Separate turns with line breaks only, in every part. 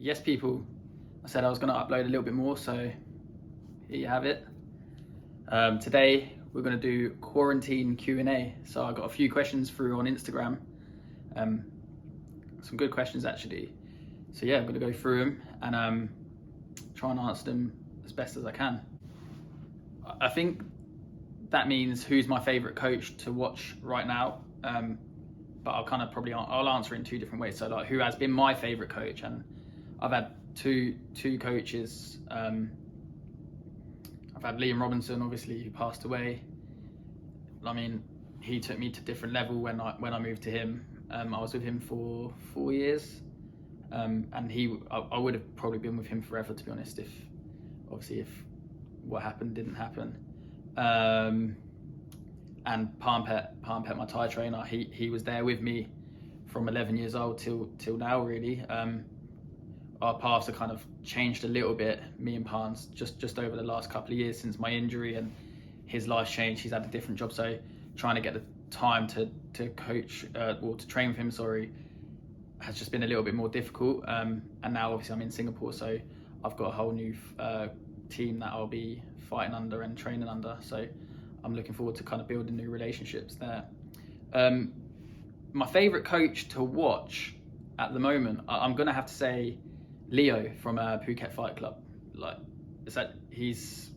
Yes, people, I said I was going to upload a little bit more, so here you have it. Today we're going to do quarantine Q&A. So I got a few questions through on Instagram, some good questions actually. So yeah, I'm going to go through them and try and answer them as best as I can. I think that means who's my favourite coach to watch right now, but I'll answer it in two different ways. So like, who has been my favourite coach? And I've had two coaches. I've had Liam Robinson, obviously, who passed away. I mean, he took me to a different level when I moved to him. I was with him for 4 years, and I would have probably been with him forever, to be honest, if what happened didn't happen. And Parmpet, my Thai trainer, he was there with me from 11 years old till now, really. Our paths have kind of changed a little bit, me and Parns, just over the last couple of years since my injury, and his life's changed. He's had a different job, so trying to get the time to coach or to train with him, has just been a little bit more difficult. And now obviously I'm in Singapore, so I've got a whole new team that I'll be fighting under and training under. So I'm looking forward to kind of building new relationships there. My favourite coach to watch at the moment, I'm gonna have to say Leo from Phuket Fight Club. Like, he's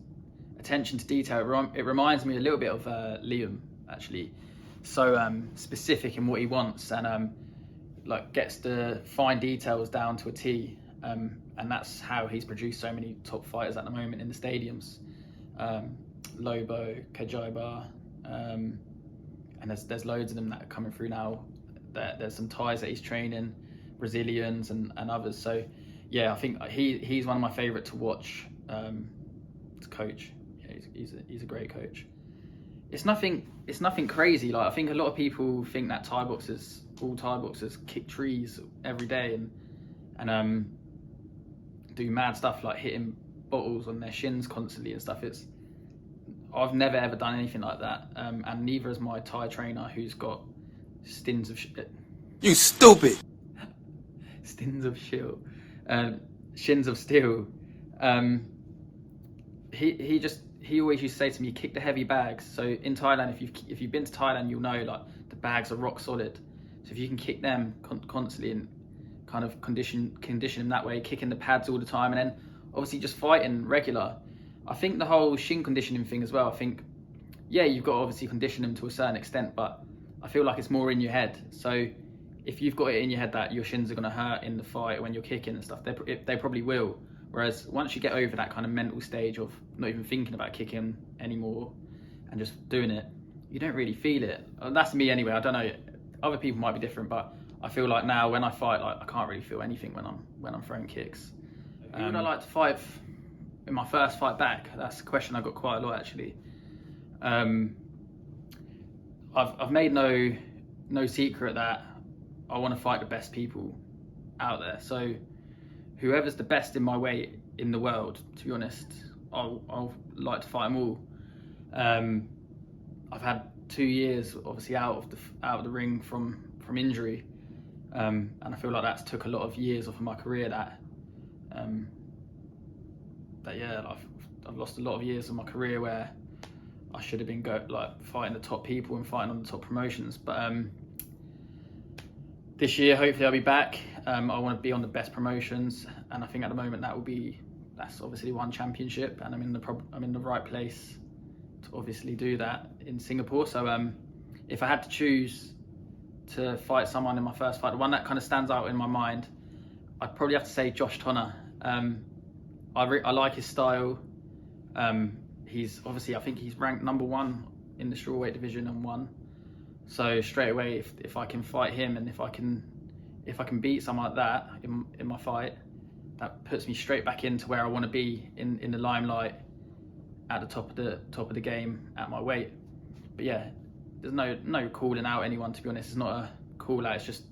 attention to detail. It reminds me a little bit of Liam, actually. So specific in what he wants, and like gets the fine details down to a T. And that's how he's produced so many top fighters at the moment in the stadiums. Lobo, Kajaiba, and there's loads of them that are coming through now. There's some Thais that he's training, Brazilians and others. So yeah, I think he's one of my favourite to watch to coach. Yeah, he's a great coach. It's nothing crazy. Like, I think a lot of people think that all Thai boxers kick trees every day and do mad stuff like hitting bottles on their shins constantly and stuff. I've never ever done anything like that, and neither has my Thai trainer, who's got shins of steel. He always used to say to me, kick the heavy bags. So in Thailand, if you've been to Thailand, you'll know like the bags are rock solid. So if you can kick them constantly and kind of condition them that way, kicking the pads all the time, and then obviously just fighting regular. I think the whole Shin Conditioning thing as well, I think, yeah, you've got to obviously condition them to a certain extent, but I feel like it's more in your head. So if you've got it in your head that your shins are going to hurt in the fight when you're kicking and stuff, they probably will. Whereas once you get over that kind of mental stage of not even thinking about kicking anymore and just doing it, you don't really feel it. That's me anyway. I don't know. Other people might be different, but I feel like now when I fight, like, I can't really feel anything when I'm throwing kicks. Who would I like to fight in my first fight back? That's a question I got quite a lot, actually. I've made no secret that I want to fight the best people out there. So whoever's the best in my weight in the world, to be honest, I'll like to fight them all. I've had 2 years obviously out of the ring from injury, and I feel like that's took a lot of years off of my career. I've lost a lot of years of my career where I should have been fighting the top people and fighting on the top promotions. But this year, hopefully, I'll be back. I want to be on the best promotions, and I think at the moment that's obviously one championship, and I'm in the right place to obviously do that in Singapore. So if I had to choose to fight someone in my first fight, the one that kind of stands out in my mind, I'd probably have to say Josh Tonner. I like his style. He's obviously, I think he's ranked number 1 in the strawweight division and won. So straight away, if I can fight him, and if I can beat someone like that in my fight, that puts me straight back into where I want to be in the limelight, at the top of the game at my weight. But yeah, there's no calling out anyone, to be honest. It's not a call out. It's just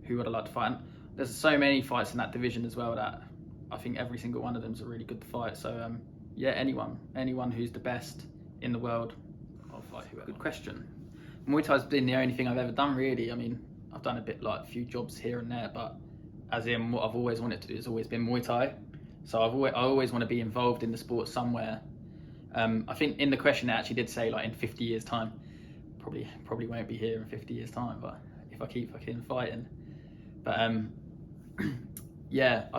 who would I like to fight. And there's so many fights in that division as well that I think every single one of them is a really good fight. So yeah, anyone who's the best in the world, I'll fight whoever. Good question. Muay Thai's been the only thing I've ever done, really. I mean, I've done a few jobs here and there, but as in what I've always wanted to do has always been Muay Thai. So I always want to be involved in the sport somewhere. I think in the question it actually did say like in 50 years time. Probably won't be here in 50 years time, but if I keep fucking fighting. But yeah,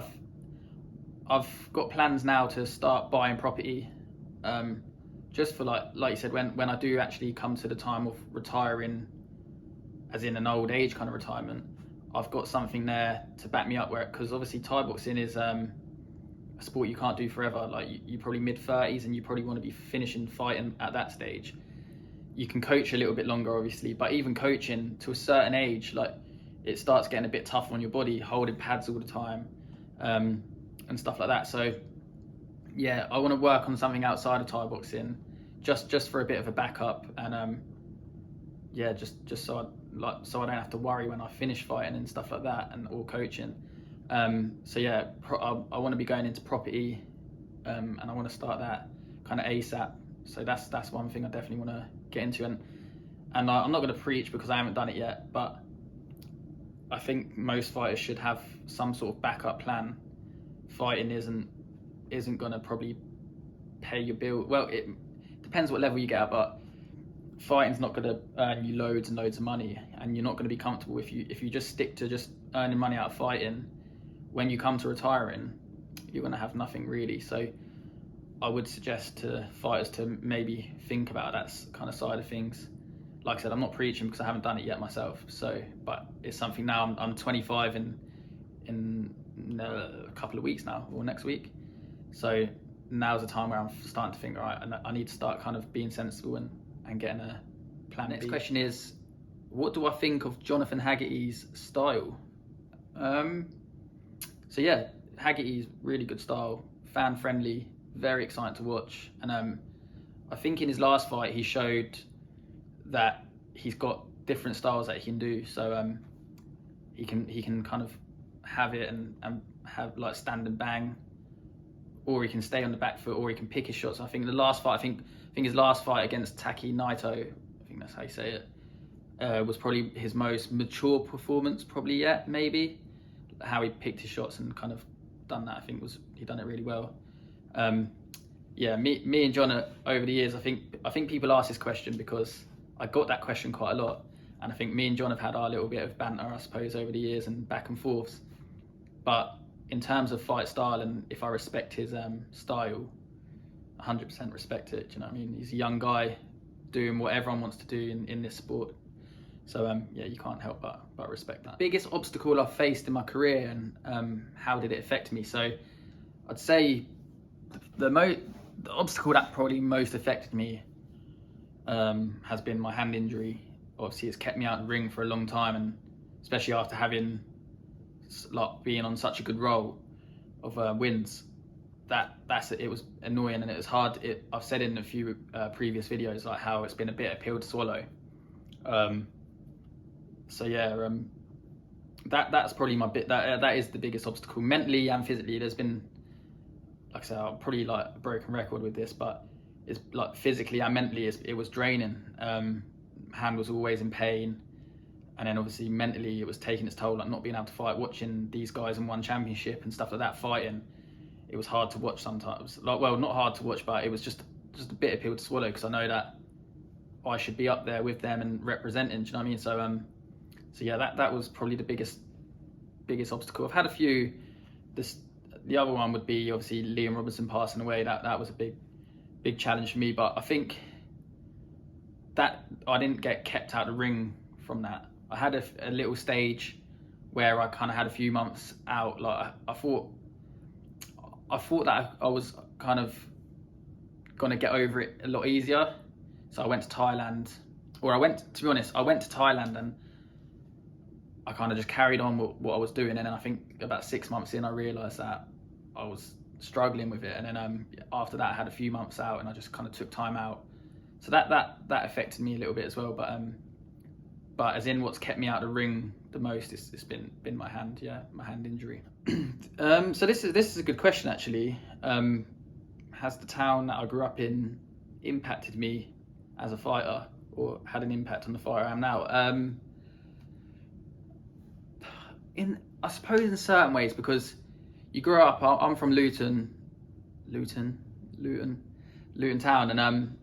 I've got plans now to start buying property, just for like you said, when I do actually come to the time of retiring, as in an old age kind of retirement, I've got something there to back me up. Because obviously Thai boxing is a sport you can't do forever. Like you're probably mid-30s and you probably want to be finishing fighting at that stage. You can coach a little bit longer, obviously, but even coaching to a certain age, like it starts getting a bit tough on your body, holding pads all the time, and stuff like that. So yeah, I want to work on something outside of Thai boxing, just for a bit of a backup, and yeah, just so I don't have to worry when I finish fighting and stuff like that, and or coaching. So yeah, I want to be going into property, and I want to start that kind of ASAP. So that's one thing I definitely want to get into, and I'm not going to preach because I haven't done it yet, but I think most fighters should have some sort of backup plan. Fighting isn't going to probably pay your bill. Well, it depends what level you get at, but fighting's not going to earn you loads and loads of money, and you're not going to be comfortable if you just stick to just earning money out of fighting. When you come to retiring, you're going to have nothing really. So I would suggest to fighters to maybe think about that kind of side of things. Like I said, I'm not preaching because I haven't done it yet myself. So, but it's something now. I'm 25 in a couple of weeks now, or next week. So now's the time where I'm starting to think, all right, I need to start kind of being sensible and getting a plan. Next question is, what do I think of Jonathan Hagys' style? So yeah, Hagys really good style, fan friendly, very exciting to watch, and I think in his last fight he showed that he's got different styles that he can do. So he can kind of have it and have like stand and bang, or he can stay on the back foot, or he can pick his shots. I think the last fight, I think his last fight against Taki Naito, I think that's how you say it, was probably his most mature performance probably yet, maybe. How he picked his shots and kind of done that, I think he done it really well. Yeah, me and John over the years, I think people ask this question because I got that question quite a lot, and I think me and John have had our little bit of banter, I suppose, over the years and back and forths. But in terms of fight style, and if I respect his style, 100% respect it. Do you know what I mean? He's a young guy doing what everyone wants to do in this sport. So yeah, you can't help but respect that. Biggest obstacle I've faced in my career, and how did it affect me? So I'd say the obstacle that probably most affected me has been my hand injury. Obviously, it's kept me out of the ring for a long time, and especially after having being on such a good roll of wins. It was annoying and it was hard. I've said in a few previous videos like how it's been a bit of a pill to swallow. So yeah, that's probably my bit. That is the biggest obstacle, mentally and physically. There's been, like I said, I'm probably like a broken record with this, but it's like physically and mentally, it was draining. Hand was always in pain, and then obviously mentally it was taking its toll. Like not being able to fight, watching these guys in one championship and stuff like that fighting, it was hard to watch sometimes. Like, well, not hard to watch, but it was just a bit of pill to swallow, because I know that I should be up there with them and representing. Do you know what I mean? So yeah, that was probably the biggest obstacle. I've had a few. The other one would be obviously Liam Robinson passing away. That was a big challenge for me. But I think that I didn't get kept out of the ring from that. I had a little stage where I kind of had a few months out. Like I thought that I was kind of gonna get over it a lot easier. So I went to Thailand, to be honest, I went to Thailand and I kind of just carried on what I was doing. And then I think about 6 months in, I realised that I was struggling with it. And then after that, I had a few months out and I just kind of took time out. So that affected me a little bit as well. But as in what's kept me out of the ring the most, it's been my hand, my hand injury. So this is a good question actually. Has the town that I grew up in impacted me as a fighter, or had an impact on the fighter I am now? I suppose in certain ways, because you grow up. I'm from Luton town, and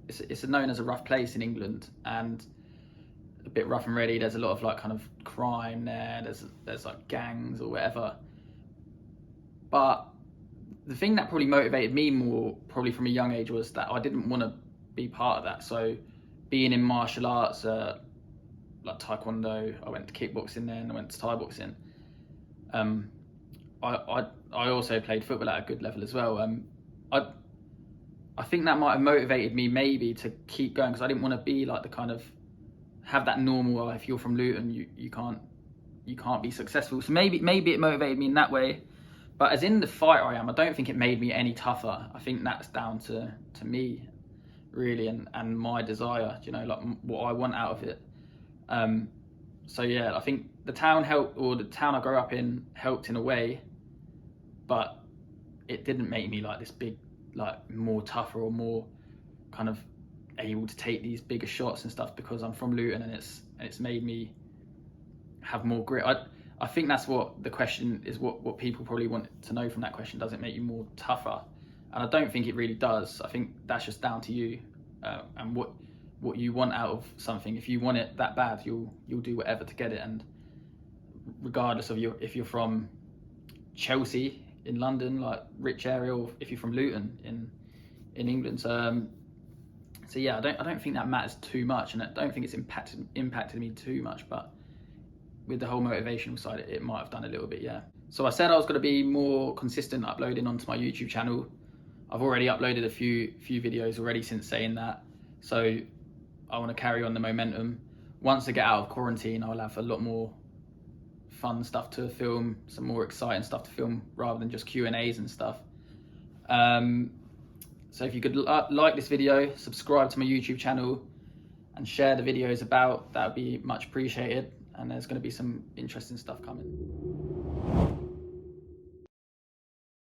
it's known as a rough place in England, and a bit rough and ready. There's a lot of like kind of crime there. There's like gangs or whatever. But the thing that probably motivated me more, probably from a young age, was that I didn't want to be part of that. So being in martial arts, like taekwondo, I went to kickboxing then, I went to Thai boxing. I also played football at a good level as well. I think that might have motivated me maybe to keep going, because I didn't want to be like the kind of have that normal, if you're from Luton, you can't be successful. So maybe it motivated me in that way. But as in the fighter I am, I don't think it made me any tougher. I think that's down to me, really, and my desire, you know, like what I want out of it. So yeah, I think the town helped, or the town I grew up in helped in a way, but it didn't make me like this big, like more tougher or more kind of able to take these bigger shots and stuff, because I'm from Luton, and it's made me have more grit. I think that's what the question is, what people probably want to know from that question. Does it make you more tougher? And I don't think it really does. I think that's just down to you, and what you want out of something. If you want it that bad, you'll do whatever to get it. And regardless of if you're from Chelsea in London, like rich area, or if you're from Luton in England. So yeah, I don't think that matters too much, and I don't think it's impacted me too much. But with the whole motivational side, it might have done a little bit, yeah. So I said I was going to be more consistent uploading onto my YouTube channel. I've already uploaded a few videos already since saying that. So I want to carry on the momentum. Once I get out of quarantine, I'll have a lot more fun stuff to film, some more exciting stuff to film, rather than just Q&As and stuff. So if you could like this video, subscribe to my YouTube channel, and share the videos about, that would be much appreciated. And there's going to be some interesting stuff coming.